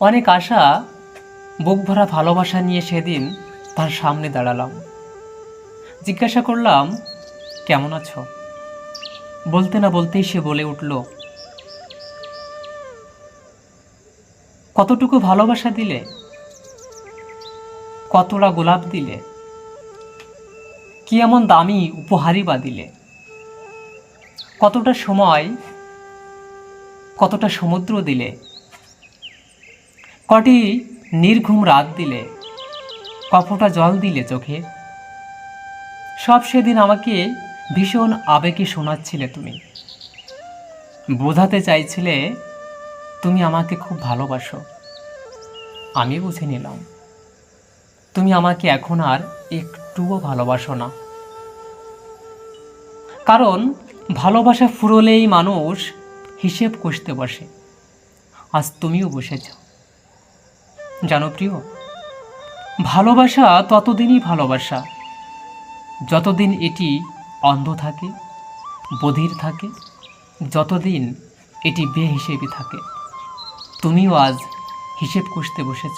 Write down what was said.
অনেক আশা, বুক ভরা ভালোবাসা নিয়ে সেদিন তার সামনে দাঁড়ালাম। জিজ্ঞাসা করলাম, কেমন আছো? বলতে না বলতেই সে বলে উঠল, কতটুকু ভালোবাসা দিলে, কতটা গোলাপ দিলে, কি এমন দামি উপহারই বা দিলে, কতটা সময়, কতটা সমুদ্র দিলে, কটি নির্ঘুম রাত দিলে, কফোটা জল দিলে চোখে। সব সেদিন আমাকে ভীষণ আবেগে শোনাচ্ছিলে তুমি। বোঝাতে চাইছিলে তুমি আমাকে খুব ভালোবাসো। আমি বুঝে নিলাম তুমি আমাকে এখন আর একটুও ভালোবাসো না। কারণ ভালোবাসা ফুরলেই মানুষ হিসেব কষতে বসে। আজ তুমিও বসেছ। জানো প্রিয়, ভালোবাসা ততদিনই ভালোবাসা যতদিন এটি অন্ধ থাকে, বধির থাকে, যতদিন এটি বেহিসেবি থাকে। তুমিও আজ হিসেব কষতে বসেছ।